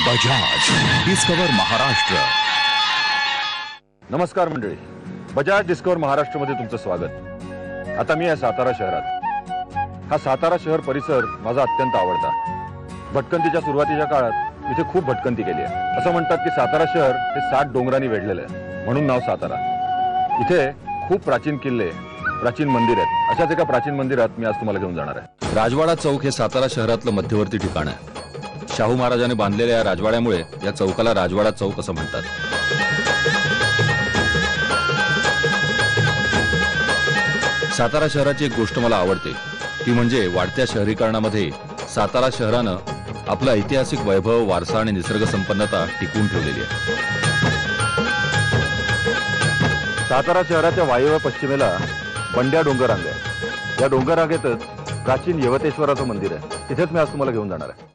बजाज डिस्कवर महाराष्ट्र. नमस्कार मंडळी, बजाज डिस्कवर महाराष्ट्र मध्ये तुमचं स्वागत. आता मी आहे सातारा शहरात. हा सातारा शहर परिसर माझा अत्यंत आवडता. भटकंतीच्या सुरुवातीच्या काळात इथे खूप भटकंती केली आहे. असं म्हणतात की सातारा शहर हे 7 डोंगरांनी वेढलेलं आहे, म्हणून नाव सातारा. इथे खूप प्राचीन किल्ले, प्राचीन मंदिर आहेत. अशाच एका प्राचीन मंदिरात मी आज तुम्हाला घेऊन जाणार आहे. राजवाडा चौक हे सातारा शहरातलं मध्यवर्ती ठिकाण आहे. शाहू महाराजांनी बांधलेल्या या राजवाड्यामुळे या चौकाला राजवाडा चौक असं म्हणतात. सातारा शहराची एक गोष्ट मला आवडते, ती म्हणजे वाढत्या शहरीकरणामध्ये सातारा शहरानं आपलं ऐतिहासिक वैभव, वारसा आणि निसर्ग संपन्नता टिकवून ठेवलेली आहे. सातारा शहराच्या वायव्य पश्चिमेला बंड्या डोंगररांग आहे. या डोंगररांगेतच प्राचीन यवतेश्वराचं मंदिर आहे. तिथेच मी आज तुम्हाला घेऊन जाणार आहे.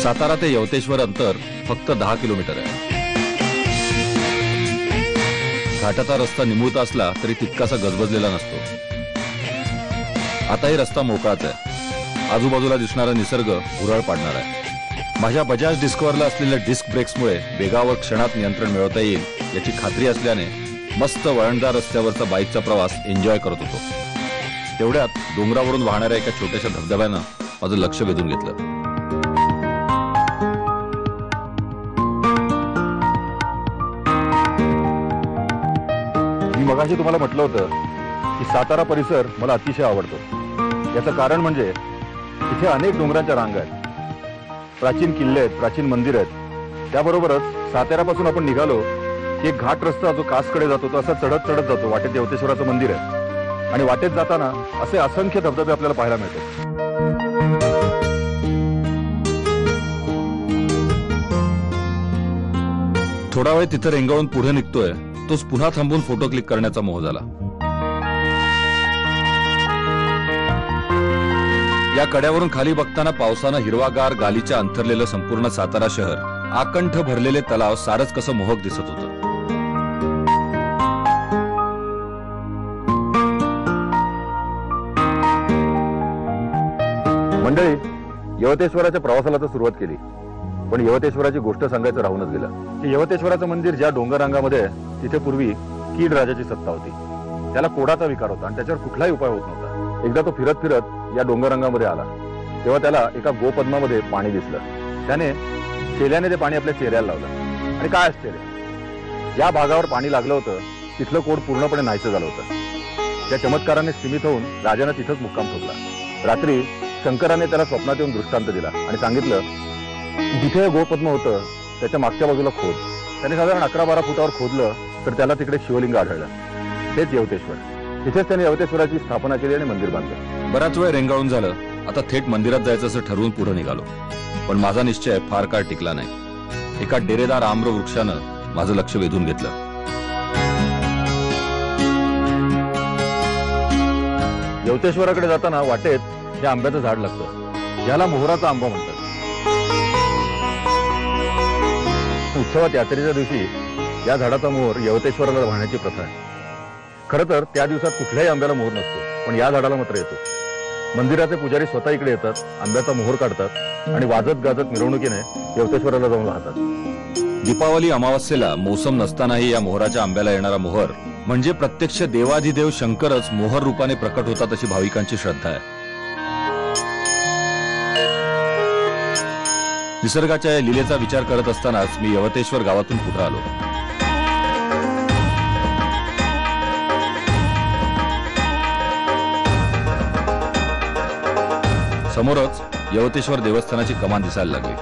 सातारा ते यवतेश्वर अंतर फक्त 10 किलोमीटर आहे. घाटाचा रस्ता निमुळता असला तरी तितकासा गजबजलेला नसतो. आताही रस्ता मोकळाच आहे. आजूबाजूला दिसणारा निसर्ग भुरळ पाडणार आहे. माझ्या बजाज डिस्कवरला असलेल्या डिस्क ब्रेक्समुळे वेगावर क्षणात नियंत्रण मिळवता येईल याची खात्री असल्याने मस्त वळणदार रस्त्यावरचा बाईकचा प्रवास एन्जॉय करत होतो. तेवढ्यात डोंगरावरून वाहणाऱ्या एका छोट्याशा धबधब्यानं माझं लक्ष वेधून घेतलं. मी मगाशी तुम्हाला म्हटलं होतं की सातारा परिसर मला अतिशय आवडतो. याचं कारण म्हणजे इथे अनेक डोंगरांच्या रांगा आहेत, प्राचीन किल्ले आहेत, प्राचीन मंदिर आहेत. त्याबरोबरच साताऱ्यापासून आपण निघालो की एक घाट रस्ता जो कासकडे जातो तो असा चढत चढत जातो. वाटेत यवतेश्वराचं मंदिर आहे आणि वाटेत जाताना असे असंख्य धबधबे आपल्याला पाहायला मिळतात. थोडा वेळ तिथं रेंगाळून पुढे निघतोय तोच पुन्हा थांबून फोटो क्लिक करण्याचा मोह झाला. या कड्यावरून खाली बघताना पावसानं हिरवागार गालीच्या अंथरलेलं संपूर्ण सातारा शहर, आकंठ भरलेले तलाव सारच कसं मोहक दिसत होतं. मंडळी, यवतेश्वराच्या प्रवासाला तर सुरुवात केली, पण यवतेश्वराची गोष्ट सांगायचं राहूनच गेलं. की यवतेश्वराचं मंदिर ज्या डोंगररांगामध्ये तिथे पूर्वी कीड राजाची सत्ता होती. त्याला कोडाचा विकार होता आणि त्याच्यावर कुठलाही उपाय होत नव्हता. एकदा तो फिरत फिरत या डोंगररांगामध्ये आला तेव्हा त्याला एका गोपद्मामध्ये पाणी दिसलं. त्याने शेल्याने ते पाणी आपल्या चेहऱ्याला लावलं आणि काय असते या भागावर पाणी लागलं होतं तिथलं कोड पूर्णपणे नाहीसं झालं होतं. त्या चमत्काराने सीमित होऊन राजाने तिथंच मुक्काम ठोकला. रात्री शंकराने त्याला स्वप्नात येऊन दृष्टांत दिला आणि सांगितलं जिथे गोपद्म होतं त्याच्या मागच्या बाजूला खोद. त्याने साधारण 11-12 फुटावर खोदलं तर त्याला तिकडे शिवलिंग आढळलं. तेच यवतेश्वर. तिथेच त्याने यवतेश्वराची स्थापना केली आणि मंदिर बांधलं. बराच वेळ रेंगाळून झालं. आता थेट मंदिरात जायचं असं ठरवून पुढे निघालो, पण माझा निश्चय फार काळ टिकला नाही. एका डेरेदार आम्र वृक्षानं माझं लक्ष वेधून घेतलं. यवतेश्वराकडे जाताना वाटेत हे आंब्याचं झाड लागतं, याला मोहराचा आंबा म्हणतात. उत्सवात यात्रेच्या दिवशी या झाडाचा मोहर यवतेश्वराला वाहण्याची प्रथा आहे. खरं तर त्या दिवसात कुठल्याही आंब्याला मोहर नसतो, पण या झाडाला मात्र येतो. मंदिराचे पुजारी स्वतः इकडे येतात, आंब्याचा मोहर काढतात आणि वाजत गाजत मिरवणुकीने यवतेश्वराला जाऊन राहतात. दीपावली अमावस्येला मोसम नसतानाही या मोहराच्या आंब्याला येणारा मोहर म्हणजे प्रत्यक्ष देवाधिदेव शंकरच मोहर रूपाने प्रकट होतात अशी भाविकांची श्रद्धा आहे. निसर्गाच्या या लीलेचा विचार करत असतानाच मी यवतेश्वर गावातून पुढे आलो. समोरच यवतेश्वर देवस्थानाची कमान दिसायला लागली.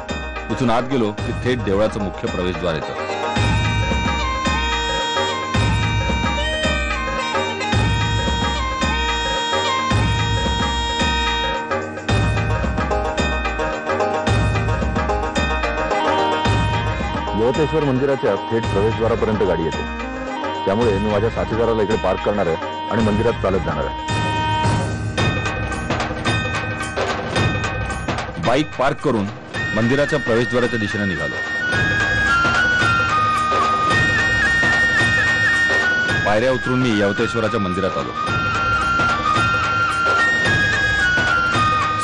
इथून आत गेलो की थेट देवळाचं मुख्य प्रवेशद्वार येतं. यवतेश्वर मंदिराच्या थेट प्रवेशद्वारापर्यंत गाडी येते. त्यामुळे मी माझ्या साथीदाराला इकडे पार्क करणार आहे आणि मंदिरात चालत जाणार आहे. बाईक पार्क करून मंदिराच्या प्रवेशद्वाराच्या दिशेने निघालो. पायऱ्या उतरून मी यवतेश्वराच्या मंदिरात आलो.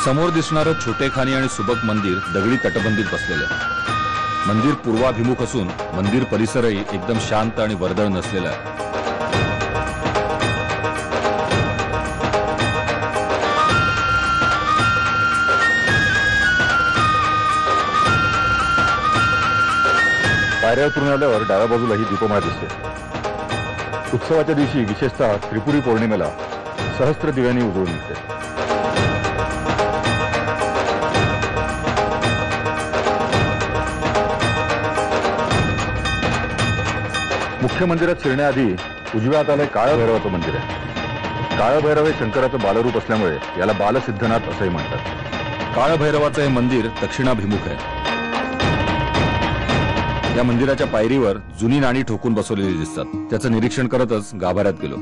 समोर दिसणारं छोटेखानी आणि सुबक मंदिर दगडी तटबंदीत बसलेलं आहे. मंदिर पूर्वाभिमुख असून मंदिर परिसरही एकदम शांत आणि वर्दळ नसलेला आहे. पायऱ्या उतरून आल्यावर डाव्या बाजूला ही दीपमाळ दिसते. उत्सवाच्या दिवशी विशेषतः त्रिपुरी पौर्णिमेला सहस्त्र दिव्यांनी उजळून निघते. मुख्य मंदिरात शिरण्याआधी उजव्या हाताला काळं भैरवाचं मंदिर आहे. काळं भैरव हे शंकराचं बालरूप असल्यामुळे याला बालसिद्धनाथ असंही म्हणतात. काळ भैरवाचं हे मंदिर दक्षिणाभिमुख आहे. या मंदिराच्या पायरीवर जुनी नाणी ठोकून बसवलेली दिसतात. त्याचं निरीक्षण करतच गाभाऱ्यात गेलो.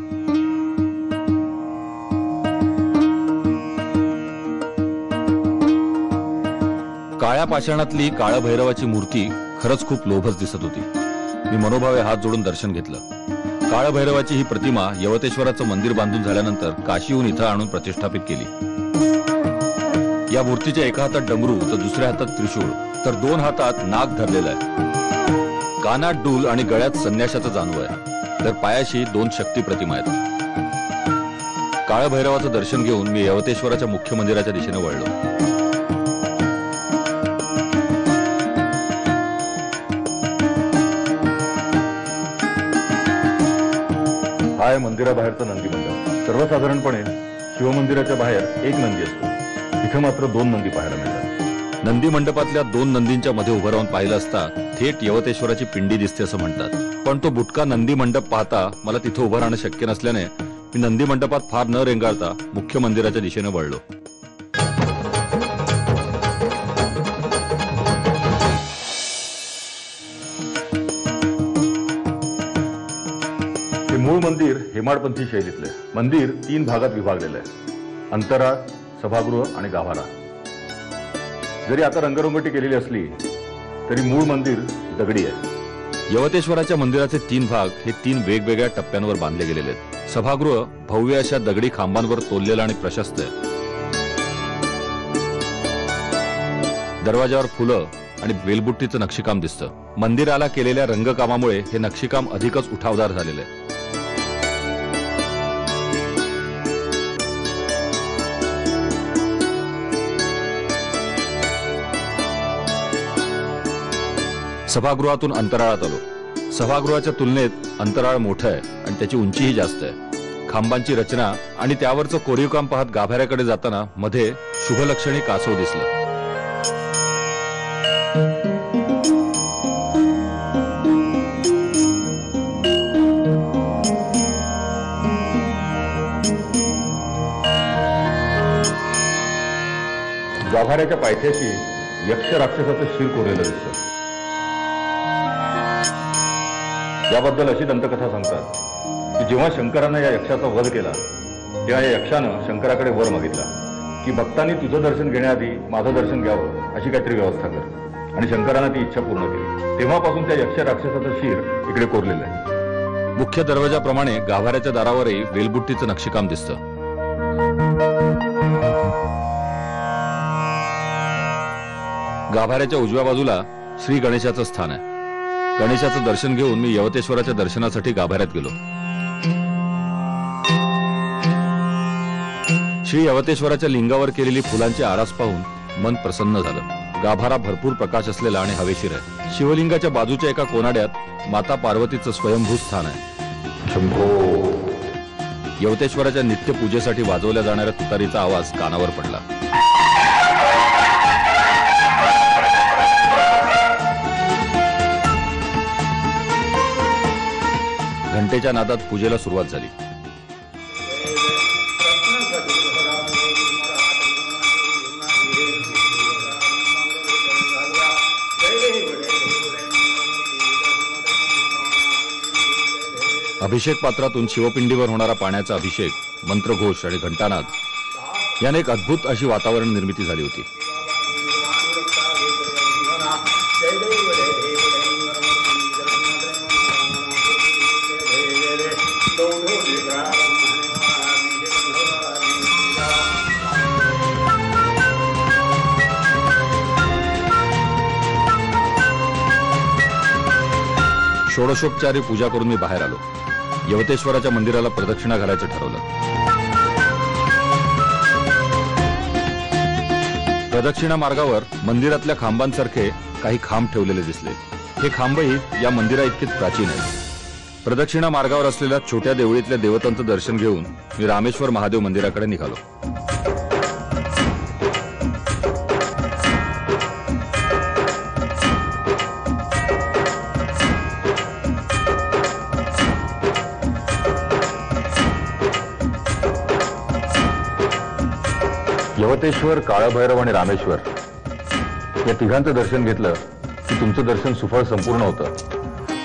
काळ्या पाषाणातली काळ भैरवाची मूर्ती खरंच खूप लोभच दिसत होती. मी मनोभावे हात जोडून दर्शन घेतलं. काळ भैरवाची ही प्रतिमा यवतेश्वराचं मंदिर बांधून झाल्यानंतर काशीहून इथं आणून प्रतिष्ठापित केली. या मूर्तीच्या एका हातात डमरू तर दुसऱ्या हातात त्रिशूळ तर 2 हातात नाग धरलेला आहे. कानात डूल आणि गळ्यात संन्याशाचं जानू आहे तर पायाशी 2 शक्ती प्रतिमा आहेत. काळ भैरवाचं दर्शन घेऊन मी यवतेश्वराच्या मुख्य मंदिराच्या दिशेने वळलो. हा आहे मंदिराबाहेरचा नंदी मंडप. सर्वसाधारणपणे शिवमंदिराच्या बाहेर एक नंदी असतो. इथं मात्र 2 नंदी पाहायला मिळतात. नंदी मंडपातल्या 2 नंदींच्या मध्ये उभं राहून पाहिलं असता थेट यवतेश्वराची पिंडी दिसते असं म्हणतात. पण तो बुटका नंदी मंडप पाहता मला तिथं उभं राहणं शक्य नसल्याने मी नंदी मंडपात फार न रेंगाळता मुख्य मंदिराच्या दिशेने वळलो. हे मूळ मंदिर हेमाडपंथी शैलीतलं आहे. मंदिर 3 भागात विभागलेलं आहे. अंतराळ, सभागृह आणि गाभारा. जरी आता रंगरंगोटी केलेली असली तरी मूळ मंदिर दगडी आहे. यवतेश्वराच्या मंदिराचे 3 भाग हे 3 वेगवेगळ्या टप्प्यांवर बांधले गेलेले आहेत. सभागृह भव्य अशा दगडी खांबांवर तोललेलं आणि प्रशस्त आहे. दरवाजावर फुलं आणि वेलबुट्टीचं नक्षीकाम दिसतं. मंदिराला केलेल्या रंगकामामुळे हे नक्षीकाम अधिकच उठावदार झालेलं आहे. सभागृहातून अंतराळात आलो. सभागृहाच्या तुलनेत अंतराळ मोठं आहे आणि त्याची उंचीही जास्त आहे. खांबांची रचना आणि त्यावरचं कोरीवकाम पाहत गाभाऱ्याकडे जाताना मध्ये शुभलक्षणी कासव दिसलं. गाभाऱ्याच्या पायथ्याशी यक्ष राक्षसाचं शिर कोरलेलं दिसतं. याबद्दल अशी दंतकथा सांगतात की जेव्हा शंकरानं या यक्षाचा वध केला तेव्हा या यक्षानं शंकराकडे वर मागितला की भक्तांनी तुझं दर्शन घेण्याआधी माझं दर्शन घ्यावं अशी काहीतरी व्यवस्था कर. आणि शंकरानं ती इच्छा पूर्ण केली. तेव्हापासून त्या यक्ष राक्षसाचं शिर इकडे कोरलेलं आहे. मुख्य दरवाजाप्रमाणे गाभाऱ्याच्या दारावरही वेलबुट्टीचं नक्षीकाम दिसतं. गाभाऱ्याच्या उजव्या बाजूला श्री गणेशाचं स्थान आहे. गणेशाचं दर्शन घेऊन मी यवतेश्वराच्या दर्शनासाठी गाभाऱ्यात गेलो. श्री यवतेश्वराच्या लिंगावर केलेली फुलांची आरास पाहून मन प्रसन्न झालं. गाभारा भरपूर प्रकाश असलेला आणि हवेशीर आहे. शिवलिंगाच्या बाजूच्या एका कोनाड्यात माता पार्वतीचं स्वयंभू स्थान आहे. शंभो. यवतेश्वराच्या नित्य पूजेसाठी वाजवल्या जाणाऱ्या तुतारीचा आवाज कानावर पडला. घंटेच्या नादात पूजेला सुरुवात झाली. अभिषेक पात्रातून शिवपिंडीवर होणारा पाण्याचा अभिषेक, मंत्रघोष आणि घंटानाद याने एक अद्भुत अशी वातावरण निर्मिती झाली होती. षोडशोपचारी पूजा करून मी बाहेर आलो. यवतेश्वराच्या मंदिराला प्रदक्षिणा घालायचं ठरवलं. प्रदक्षिणा मार्गावर मंदिरातल्या खांबांसारखे काही खांब ठेवलेले दिसले. हे खांबही या मंदिरा इतकेच प्राचीन आहेत. प्रदक्षिणा मार्गावर असलेल्या छोट्या देवळीतल्या देवतांचं दर्शन घेऊन मी रामेश्वर महादेव मंदिराकडे निघालो. यवतेश्वर, काळभैरव आणि रामेश्वर या तिघांचं दर्शन घेतलं की तुमचं दर्शन सुफळ संपूर्ण होतं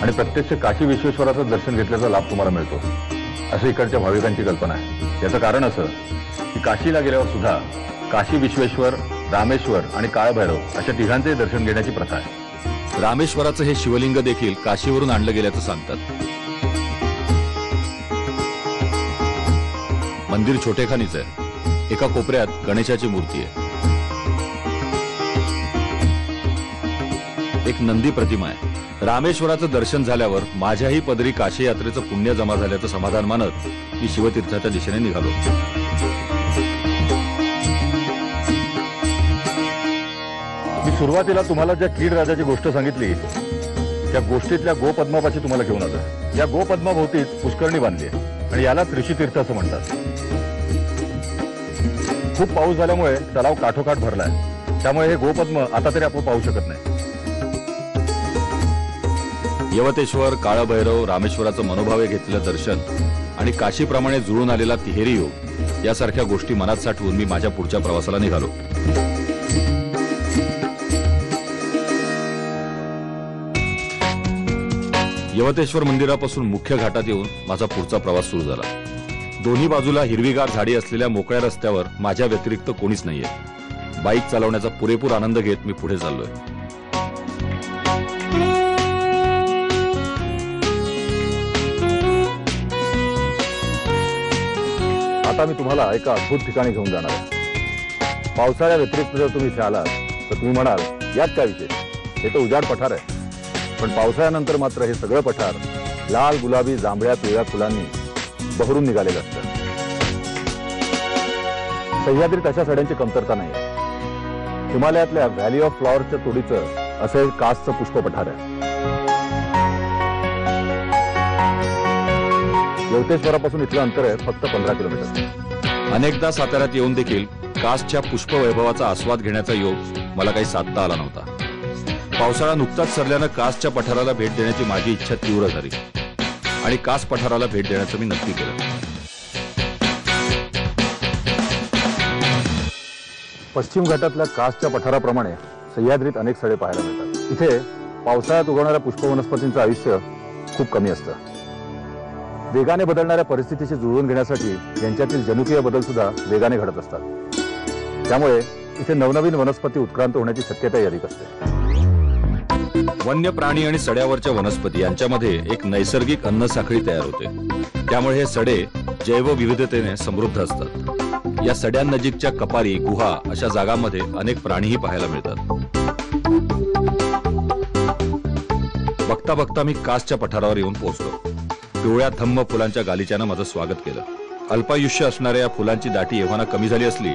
आणि प्रत्यक्ष काशी विश्वेश्वराचं दर्शन घेतल्याचा लाभ तुम्हाला मिळतो, अशी इकडच्या भाविकांची कल्पना आहे. याचं कारण असं की काशीला गेल्यावर सुद्धा काशी विश्वेश्वर, रामेश्वर आणि काळभैरव अशा तिघांचे दर्शन घेण्याची प्रथा आहे. रामेश्वराचं हे शिवलिंग देखील काशीवरून आणलं गेल्याचं सांगतात. मंदिर छोटेखानीच आहे. एका कोपऱ्यात गणेशाची मूर्ती आहे. एक नंदी प्रतिमा आहे. रामेश्वराचं दर्शन झाल्यावर माझ्याही पदरी काशी यात्रेचं पुण्य जमा झाल्याचं समाधान मानत मी शिवतीर्थाच्या दिशेने निघालो. मी सुरुवातीला तुम्हाला ज्या कीड राजाची गोष्ट सांगितली त्या गोष्टीतल्या गोपद्मापाशी तुम्हाला घेऊन आलो. या गोपद्माभोवतीच पुष्करणी बांधली आहे आणि यालाच ऋषितीर्थ असं म्हणतात. खूप पाऊस झाल्यामुळे तलाव काठोकाठ भरलाय, त्यामुळे हे गोपद्म आता तरी आपण पाहू शकत नाही. यवतेश्वर, काळभैरव, रामेश्वराचं मनोभावे घेतलेलं दर्शन आणि काशीप्रमाणे जुळून आलेला तिहेरी योग यासारख्या गोष्टी मनात साठवून मी माझ्या पुढच्या प्रवासाला निघालो. यवतेश्वर मंदिरापासून मुख्य घाटात येऊन माझा पुढचा प्रवास सुरू झाला. दोन्ही बाजूला हिरवीगार झाडी असलेल्या मोकळ्या रस्त्यावर माझ्या व्यतिरिक्त कोणीच नाहीये. बाईक चालवण्याचा पुरेपूर आनंद घेत मी पुढे चाललोय. आता मी तुम्हाला एका अद्भुत ठिकाणी घेऊन जाणार आहे. पावसाळ्या व्यतिरिक्त जर तुम्ही इथे आलात तर तुम्ही म्हणाल यात काय विशेष, हे तर उजाड पठार आहे. पण पावसाळ्यानंतर मात्र हे सगळं पठार लाल, गुलाबी, जांभळ्या, पिवळ्या फुलांनी बहरून निघालेलं असतं. सह्याद्रीत अशा सड्यांची कमतरता नाही. हिमालयातल्या व्हॅली ऑफ फ्लॉवरच्या तोडीचं असं एक कासचं पुष्प पठार आहे. यवतेश्वरापासून इथलं अंतर आहे फक्त 15 किलोमीटर. अनेकदा साताऱ्यात येऊन देखील कासच्या पुष्प वैभवाचा आस्वाद घेण्याचा योग मला काही साधता आला नव्हता. पावसाळा नुकताच सरल्यानं कासच्या पठाराला भेट देण्याची माझी इच्छा तीव्र झाली आणि कास पठाराला भेट देण्याचं मी नक्की केलं. पश्चिम घाटातल्या कासच्या पठाराप्रमाणे सह्याद्रीत अनेक सडे पाहायला मिळतात. इथे पावसाळ्यात उगवणाऱ्या पुष्प वनस्पतींचं आयुष्य खूप कमी असतं. वेगाने बदलणाऱ्या परिस्थितीशी जुळवून घेण्यासाठी यांच्यातील जनुकीय बदल सुद्धा वेगाने घडत असतात. त्यामुळे इथे नवनवीन वनस्पती उत्क्रांत होण्याची शक्यताही अधिक असते. वन्य प्राणी आणि सड्यावरच्या वनस्पती यांच्यामध्ये एक नैसर्गिक अन्नसाखळी तयार होते. त्यामुळे हे सडे जैवविविधतेने समृद्ध असतात. या सड्यांनजीकच्या कपारी, गुहा अशा जागांमध्ये अनेक प्राणीही पाहायला मिळतात. बघता बघता मी कासच्या पठारावर येऊन पोहोचलो. पिवळ्या थम्म फुलांच्या गालिच्यानं माझं स्वागत केलं. अल्पायुष्य असणाऱ्या या फुलांची दाटी एव्हाना कमी झाली असली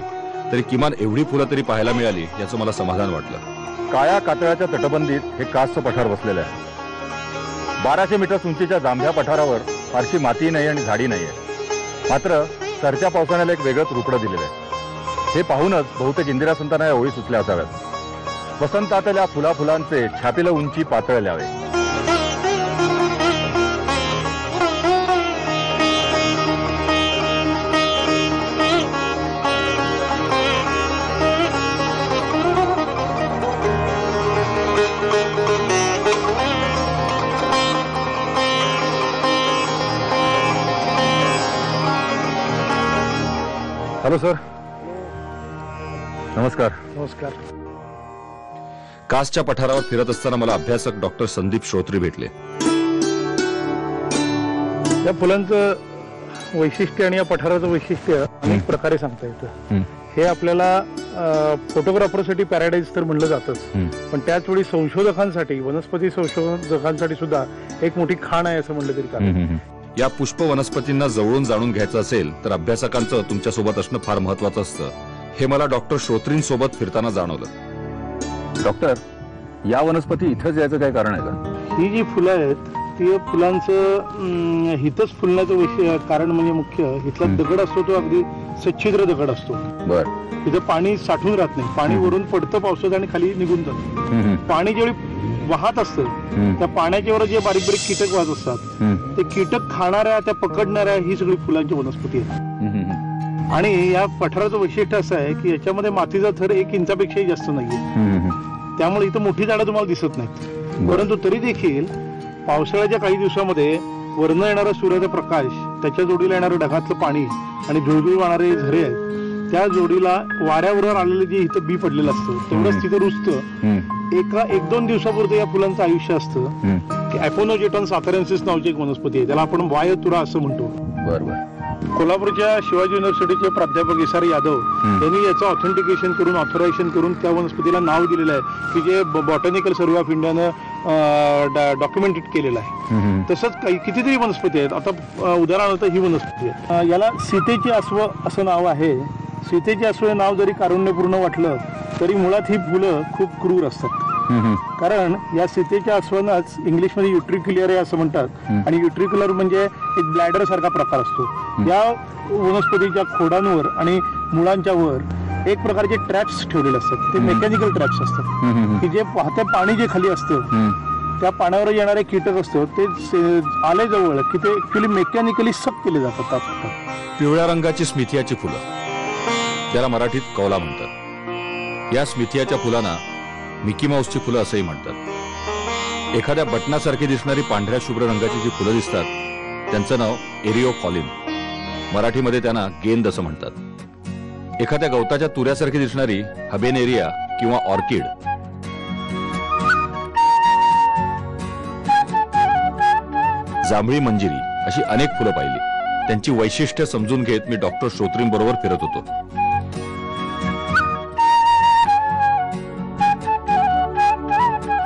तरी किमान एवढी फुलं तरी पाहायला मिळाली याचं मला समाधान वाटलं. काळ्या कातळाच्या तटबंदीत हे कासचं पठार बसलेलं आहे. 1200 मीटर उंचीच्या जांभ्या पठारावर फारशी माती नाही आणि झाडी नाहीये. मात्र सरच्या पावसाण्याला एक वेगळंच रुपडं दिलेलं आहे. हे पाहूनच बहुतेक इंदिरा संतांना या ओळी सुचल्या असाव्यात. वसंतातल्या फुलाफुलांचे छापील उंची पातळ ल्यावे. Hello sir. नमस्कार. नमस्कार. कासच्या पठारावर फिरत असताना मला अभ्यासक डॉक्टर संदीप श्रोत्री भेटले. या फुलांचं वैशिष्ट्य आणि या पठाराचं वैशिष्ट्य अनेक प्रकारे सांगता येतं. हे आपल्याला फोटोग्राफरसाठी पॅराडाईज तर म्हणलं जातच, पण त्याचवेळी संशोधकांसाठी, वनस्पती संशोधकांसाठी सुद्धा एक मोठी खाण आहे असं म्हणलं तरी चालेल. या पुष्प वनस्पतींना जवळून जाणून घ्यायचं असेल तर अभ्यासकांचं तुमच्यासोबत असणं फार महत्वाचं असतं. हे मला डॉक्टर श्रोत्रींसोबत फिरताना जाणवलं. डॉक्टर, या वनस्पती इथंच यायचं काय कारण आहे का? ही जी फुलं आहेत ती फुलांचं हितच फुलण्याचं कारण म्हणजे मुख्य इथला दगड असतो तो अगदी सच्छिद्र दगड असतो. बर. तिथं पाणी साठून राहत नाही, पाणी वरून पडतं पावसात आणि खाली निघून जातं. पाणी ज्यावेळी वाहत असतं त्या पाण्याच्या वर जे बारीक बारीक कीटक वाहत असतात ते कीटक खाणाऱ्या, त्या पकडणाऱ्या ही सगळी फुलांची वनस्पती आहे. आणि या पठाराचं वैशिष्ट्य असं आहे की याच्यामध्ये मातीचा थर 1 इंचापेक्षाही जास्त नाहीये, त्यामुळे इथं मोठी झाडं तुम्हाला दिसत नाहीत. परंतु तरी देखील पावसाळ्याच्या काही दिवसामध्ये वरनं येणारा सूर्याचा प्रकाश, त्याच्या जोडीला येणारं ढगातलं पाणी आणि धुळधुळ वाहणारे झरे आहेत, त्या जोडीला वाऱ्याबरोबर आलेलं जे इथं बी पडलेलं असतं तेवढंच तिथं रुजतं. 1-2 दिवसापुरतं या फुलांचं आयुष्य असतं. की ॲपोनोजेटन सातारेन्सिस नावाची एक वनस्पती आहे, त्याला आपण वायतुरा असं म्हणतो. बरोबर. कोल्हापूरच्या शिवाजी युनिव्हर्सिटीचे प्राध्यापक इसार यादव यांनी याचं ऑथेंटिकेशन करून, ऑथरायझेशन करून त्या वनस्पतीला नाव दिलेलं आहे की जे बॉटॅनिकल सर्व्हे ऑफ इंडियानं डॉक्युमेंटेड केलेलं आहे. तसंच काही कितीतरी वनस्पती आहेत. आता उदाहरणार्थ ही वनस्पती आहे, याला सीतेची अस्व असं नाव आहे. सीतेची अस्व हे नाव जरी कारुण्यपूर्ण वाटलं तरी मुळात ही फुलं खूप क्रूर असतात. कारण या सीतेच्या अस्वांनाच इंग्लिशमध्ये युट्रिक्युलर आहे असं म्हणतात, आणि युट्रिक्युलर म्हणजे एक ब्लॅडर सारखा प्रकार असतो. या वनस्पतीच्या खोडांवर आणि मुळांच्या वर एक प्रकारचे ट्रॅप्स ठेवलेले असतात. ते मेकॅनिकल ट्रॅप्स असतात की जे वाहत्या पाणी जे खाली असतं त्या पाण्यावर येणारे कीटक असतो ते आले जवळ की ते ऍक्च्युली मेकॅनिकली सक केले जातात. पिवळ्या रंगाची स्मिथियाची फुलं, त्याला मराठीत कौला म्हणतात. या स्मिथियाच्या फुलांना मिकी माऊसची फुलं असंही म्हणतात. एखाद्या बटनासारखी दिसणारी पांढऱ्या शुभ्र रंगाची जी फुलं दिसतात त्यांचं नाव एरिओफॉलिन, मराठीमध्ये त्यांना गेंद असं म्हणतात. एखाद्या गवताच्या तुऱ्यासारखी दिसणारी हबेनेरिया किंवा ऑर्किड, जांभळी मंजिरी अशी अनेक फुलं पाहिली. त्यांची वैशिष्ट्य समजून घेत मी डॉक्टर श्रोत्रींबरोबर फिरत होतो.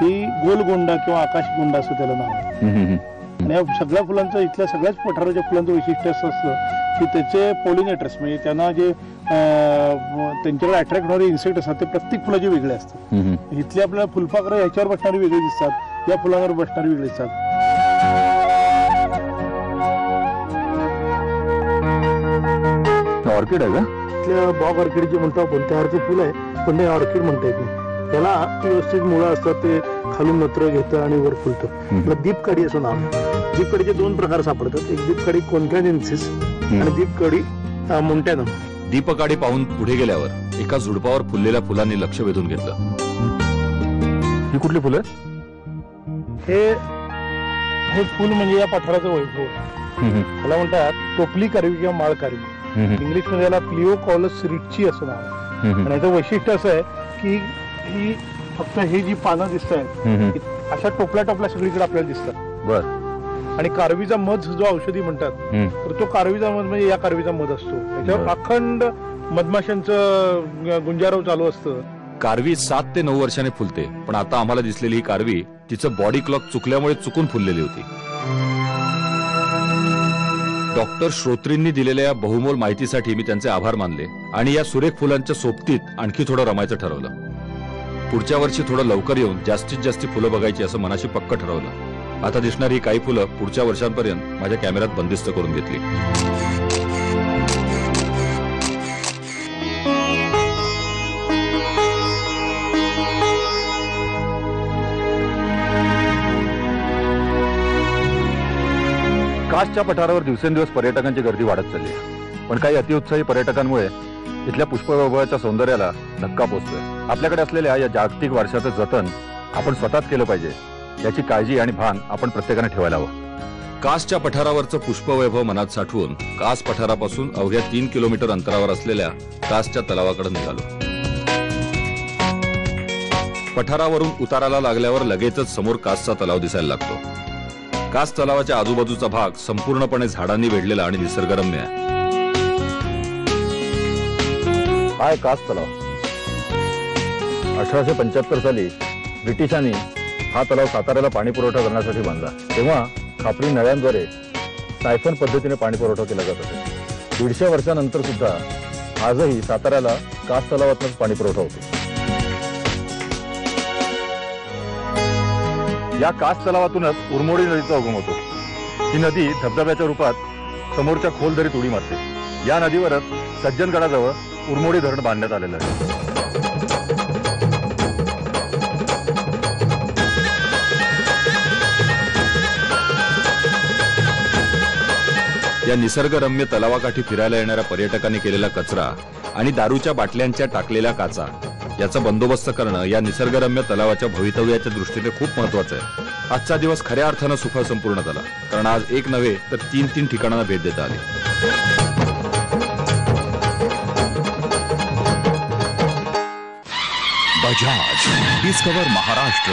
ही गोलगोंडा किंवा आकाशगोंडा असं त्याला नाव आहे. आणि या सगळ्या फुलांचं, इथल्या सगळ्याच पठाराच्या फुलांचं वैशिष्ट्य असं असतं की त्याचे पॉलिनेटर्स म्हणजे त्यांना जे त्यांच्याकडे अट्रॅक्ट होणारे इन्सेक्ट असतात ते प्रत्येक फुलाचे वेगळे असतात. इथले आपल्याला फुलपाखरं ह्याच्यावर बसणारी वेगळी दिसतात, या फुलांवर बसणारी वेगळी दिसतात. ऑर्किड आहे का? इथल्या बॉग ऑर्किड जे म्हणतो आपण त्यावरचं फुल आहे, पण ते ऑर्किड म्हणता येत नाही. त्याला व्यवस्थित मुळं असतात, ते खालून नत्र घेतं आणि वर फुलतं. त्याला दीपकाडी असं नाव आहे. दीपकाडीचे 2 प्रकार सापडतात, एक दीपकाडी कोनकॅनेन्सिस आणि दीपकाडी मोंटॅनम. दीपकाडी पाहून पुढे गेल्यावर एका झुडपावर फुललेल्या फुलांनी लक्ष वेधून घेतलं. ही कुठली फुलं? हे फुल म्हणजे या पठाराचं वैभव. त्याला म्हणतात टोपली कारवी किंवा माळ कारवी. इंग्लिशमध्ये याला प्लिओकॉलस रिची असं नाव आहे. आणि याचं वैशिष्ट्य असं आहे की ही फक्त ही जी पानं दिसत आहेत अशा टोपल्या टोपल्या सगळीकडे आपल्याला दिसतात. बर. आणि कारवीचा मध जो औषधी म्हणतात तर तो कारवीचा मध म्हणजे या कारवीचा मध असतो. त्याच्यावर अखंड मधमाशांचं गुंजारव चालू असतं. कारवी 7 ते 9 वर्षांनी फुलते, पण आता आम्हाला दिसलेली ही कारवी तिचं बॉडी क्लॉक चुकल्यामुळे चुकून फुललेली होती. डॉक्टर श्रोत्रींनी दिलेल्या या बहुमोल माहितीसाठी मी त्यांचे आभार मानले आणि या सुरेख फुलांच्या सोबतीत आणखी थोडं रमायचं ठरवलं. पुढच्या वर्षी थोडं लवकर येऊन जास्तीत जास्त फुलं बघायची असं मनाशी पक्क ठरवलं. आता दिसणारी ही काही फुलं पुढच्या वर्षांपर्यंत माझ्या कॅमेऱ्यात बंदिस्त करून घेतली. कासच्या पठारावर दिवसेंदिवस पर्यटकांची गर्दी वाढत चालली आहे, पण काही अतिउत्साही पर्यटकांमुळे इथल्या पुष्पवैभवाच्या सौंदर्याला धक्का पोचतोय. आपल्याकडे असलेल्या या जागतिक वारशाचं जतन आपण स्वतःच केलं पाहिजे, याची काळजी आणि भान आपण प्रत्येकाने ठेवायला हवं. कासच्या पठारावरचं पुष्पवैभव मनात साठवून कास पठारापासून अवघ्या 3 किलोमीटर अंतरावर असलेल्या कासच्या तलावाकडे निघालो. पठारावरून उताराला लागल्यावर लगेचच समोर कासचा तलाव दिसायला लागतो. कास तलावाच्या आजूबाजूचा भाग संपूर्णपणे झाडांनी वेढलेला आणि निसर्गरम्य आहे. हा आहे कास तलाव. 1875 साली ब्रिटिशांनी हा तलाव साताऱ्याला पाणी पुरवठा करण्यासाठी बांधला. तेव्हा खापरी नळ्यांद्वारे सायफन पद्धतीने पाणी पुरवठा केला जात असे. 150 वर्षानंतर सुद्धा आजही साताऱ्याला कास तलावातूनच पाणी पुरवठा होतो. या कास तलावातूनच उरमोडी नदीचा उगम होतो. ही नदी धबधब्याच्या रूपात समोरच्या खोल दरीत उडी मारते. या नदीवरच सज्जनगडाजवळ उरमोडी धरण बांधण्यात आलेलं आहे. या निसर्गरम्य तलावाकाठी फिरायला येणाऱ्या पर्यटकांनी केलेला कचरा आणि दारूच्या बाटल्यांच्या टाकलेल्या काचा याचा बंदोबस्त करणं या निसर्गरम्य तलावाच्या भवितव्याच्या दृष्टीने खूप महत्वाचं आहे. आजचा दिवस खऱ्या अर्थानं सुखद संपूर्ण झाला, कारण आज एक नव्हे तर 3 ठिकाणांना भेट देता आली. बजाज डिस्कवर महाराष्ट्र.